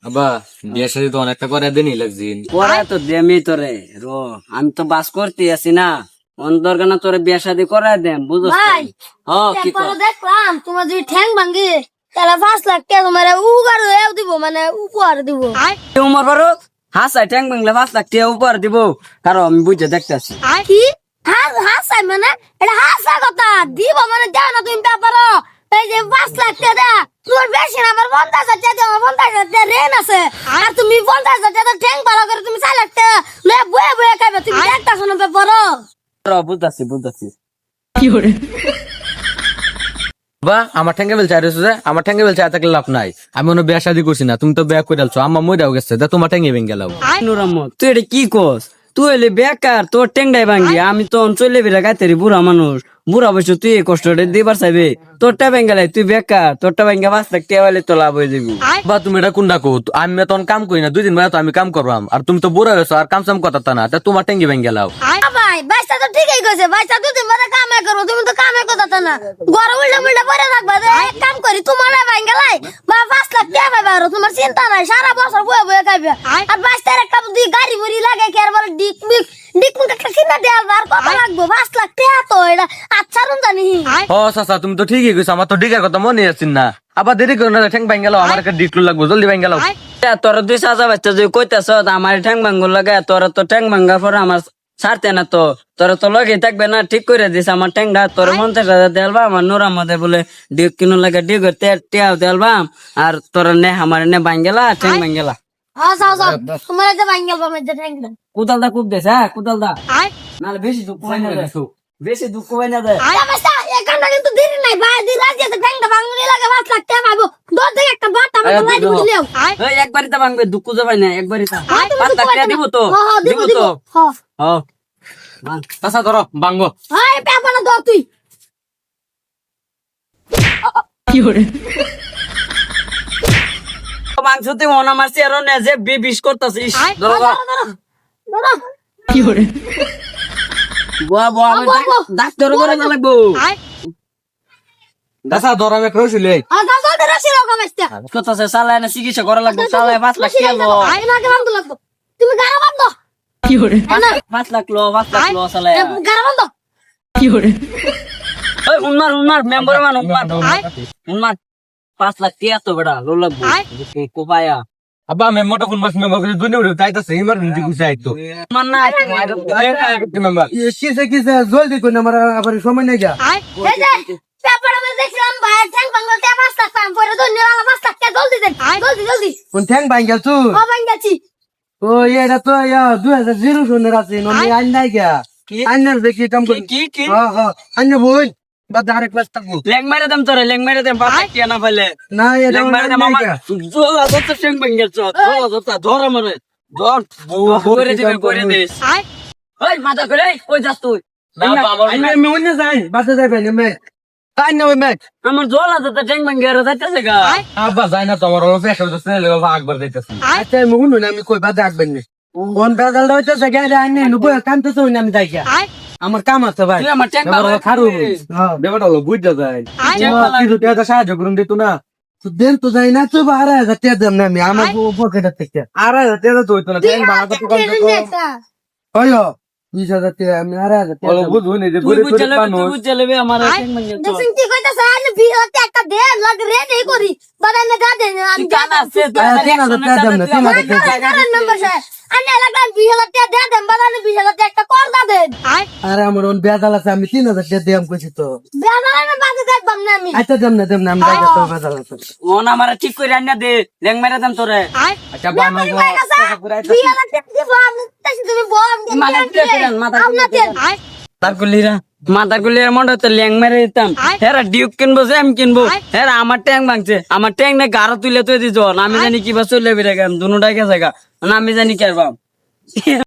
আবা বিয়ে শাদী তো অনেকটা করে দেনই লাগছিন। পরে তো দেমি তোরে আমি তো বাস করতে আছি না অন্তর কেন তোরে বিয়ে শাদী করাই দেম বুঝছ ভাই কি কর তারপরে দেখলাম তোমার যদি ঠ্যাং ভাঙ্গি তাহলে 5 লাখ টাকা তোমার উগার দিব মানে উপহার দিব। তোমার বারো হাসাই ট্যাং বাংলা 5 লাখ টাকা উপহার দিব কারণ আমি বুঝে দেখতেছি কি হাসাই মানে এটা হাসা কথা দিব মানে দাও না তুমি ব্যাপার এই যে 5 লাখ টাকা তোমার বেশি না আমার 50,000 টাকা আমার 50,000 টাকা রেন আছে আর তুমি 50,000 টাকা ঠ্যাং ভালো করে তুমি 4 লাখ টাকা লে বয়ে বয়ে খাবে তুমি একটা শোনো ব্যাপার। বুঝতেছি বা আমার ঠ্যাঙ্গে বেল চাইছো যে আমার ঠ্যাঙ্গে বেল চাই থাকলে লাভ নাই। আমি মনে বিয়ে শাদী করছি না, তুমি তো বিয়ে করে আলছো, আমার মইরাও গেছে, তা তোমার ঠ্যাঙ্গে ভেঙে গেলাম। নুরাম্মদ তুই এটা কি কস তুই এলে বেকার তোর টেংডাই ভাঙ্গি আমি তো চলে বেড়া গাইতেরি বুড়া মানুষ বুড়া বয়স তুই এই কষ্টটা দিবার চাইবে তোরটা ভেঙ্গালাই তুই বেকার তোরটা ভেঙ্গা 5 লাখ টাকা হলে তো লাভ হয়ে যাবি। বা তুমি এটা কোনটা কো, আমি তখন কাম করি না, 2 দিন তো আমি কাম করবাম, আর তুমি তো বুড়া হয়েছো আর কাম সাম কথা না, তা তোমার ঠ্যাঙ্গে ভেঙে গেলাম। ভাই বাইসটা তো ঠিকই কইছে বাইসটা দুদিন পরে কামে করবো তুমি তো কামে কথা না ঘর উল্টা উল্টা পরে রাখবা এক কাম করি তোমার ভাঙ্গালাই বা 5 লাখ টাকা পাইবা আর তোমার চিন্তা নাই সারা বছর বয়ে বয়ে খাইবে আর বাইসটার একটা দুই গাড়ি মুড়ি লাগে কি আর বলে ডিক মিক ডিক মিক একটা কিনা দেওয়ার আর কত লাগবো 5 লাখ টাকা তো এটা আচ্ছা রুম জানি। ও চাচা তুমি তো ঠিকই কইছো, আমার তো ডিগের কথা মনে আসছিল না, আবার দেরি করে না ঠ্যাং ভেঙে গেল, আমার একটা ডিকলু লাগবো, জলদি ভেঙে গেল। তোর 2 বাচ্চা যদি কইতেছ আমার ঠ্যাং ভাঙ্গুর লাগে তোর তো ঠ্যাং ভাঙ্গার পর আমার ছাড়তে না তো তোর তো লগে থাকবে না ঠিক করে দিস আমার ঠ্যাংটা তোর 50,000 দেলবা আমার নুরার মধ্যে বলে ডিগ কিনো লাগে ডিগ টিয়াও দেলবা আর তোর নে আমার নে ভাঙ্গেলা ঠ্যাং ভাঙ্গেলা হ্যাঁ যাও যাও তোমার যে ভাঙ্গাল বামে যে ঠ্যাংটা কুদালদা খুব দেশ হ্যাঁ কুদালদা নালে বেশি দুঃখ হয় না বেশি দুঃ হয় না দেয় বাইসটা এক ঘন্টা কিন্তু দেরি নাই ভাই দিন রাত যেতে ঠ্যাংটা ভাঙনি লাগে 5 লাখ টাকা পাবো দর থেকে একটা বাটা আমি লাই দিব দিলেও এই একবারই তো ভাঙবে দুঃখ যাবে না একবারই তা 5 লাখ টাকা দিব তো দিব দিব তো হ্যাঁ চাচা ধরো বাঙ্গো। এই পেপারটা দাও তুই মাংস তুই মনে মারছি আর নে যে বিষ করতেছিস ধরো বুয়া বুয়া আমি ডাক্তার করে না লাগবো চাচা ধরো আমি কইছিলে দাও দাও দাও রাশি লাগা বাইসটা করতেছে চালায় না চিকিৎসা করা লাগবো চালায় 5 লাখ টাকা লো না কে বান্ধ লাগবো তুমি গারা বান্ধ 5 লাখ লো 5 লাখ লো চালায় গারা বান্ধ ওই উন্মার মেম্বার মান উন্মার 5 লাখ টাকা তো বেটা লো লাগবো কোপায়া আব্বা মেম্বারটা কোন মাস মেম্বার করে দুনিয়া উড়ে তাইতাছে ইমার্জেন্সি গুছাই তো মান না মেম্বার কিসে জলদি কোন আমার আবার সময় নাই যা এই যে পেপার আমি দেখলাম ভাই ঠ্যাং ভাঙল তে 5 লাখ পাম পরে তো নিলাম 5 লাখ টাকা জলদি দেন জলদি কোন ঠ্যাং ভাঙ্গেল তুই ও ভাঙাছি ও এটা তো 2000 সনের আছে ননি আইন নাই গা আইনার দেখি কাম করি কি হ্যাঁ হ্যাঁ আইন বই বা ডাইরেক্ট ক্লাস থাকবো লেং মেরে দেম তোরে লেং মেরে দেম 5 লাখ টাকা না পাইলে না এটা লেং মেরে দেম আমার জোলা যত শেং ভাঙ্গেল জোলা যত ধর আমারে ধর করে দিবে করে দিস ওই মাথা করে কই যাস তুই না বাবা আমি অন্য যাই বাসে যাই ভাই মে তাই না ওই ম্যাচ আমার জোলা যত ঠ্যাং ভাঙ্গের যাইতেছে গা আব্বা যাই না তোমার ওর পেশা হইতেছে আকবার যাইতেছে আচ্ছা আমি শুনুন আমি কই বাদে আকবেন নি কোন বেজাল হইতেছে গাড়ি আইনে নুবো কামতেছে ওই আমি যাই আমার কাম আছে ভাই তুই আমার ঠ্যাং ভালো খারু হ্যাঁ ব্যাপারটা হলো বুঝতে যায় কিছু টাকা সাহায্য করুন দিত না তো দেন তো যাই না তো 12,000 টাকা দেন না আমি আমার পকেটের থেকে 2,500 টাকা তো হইতো না ট্যাং ভাড়া তো কম হয় 20,000 টাকা আমি 2,500 টাকা বুঝুন এই যে তুই গরিব বুঝলে মানুষ তুই বুঝলে আমার ঠ্যাং ভাঙ্গেল দেখছিস কি কইতাছ আজ বিহতে একটা দে লাগ রে নেই করি বাদাই না দে আমি কান আছে 3,000 টাকা দেন না 3,000 টাকা নাম্বার স্যার আনে লাগলাম 20,000 টাকা দে দেন বাদাই 20,000 টাকা একটা কর দা দেন আরে আমার ওন বেজাল আছে আমি 3,000 টাকা দিয়াম কইছি তো বাদাই না বাদে দেখবাম না আমি আচ্ছা দেম না আমি যাই তো বেজাল আছে ওন আমার ঠিক করে আনিয়া দে লেং মেরে দেম তোরে আচ্ছা বানাবো 20,000 টাকা দিব আমি তুমি বল মানে তার গুলিরা মাথার গুলির মনটা তো ল্যাং মেরে দিতাম হেরা ডিউক কিনবো যে আমি কিনবো হেরা আমার ট্যাং ভাঙছে আমার ট্যাং না গাড়ো তুলে তুই দিছ আমি জানি কিবা চলে বেড়ে গেলাম দুটাই গেছে গা আমি জানি কেরবাম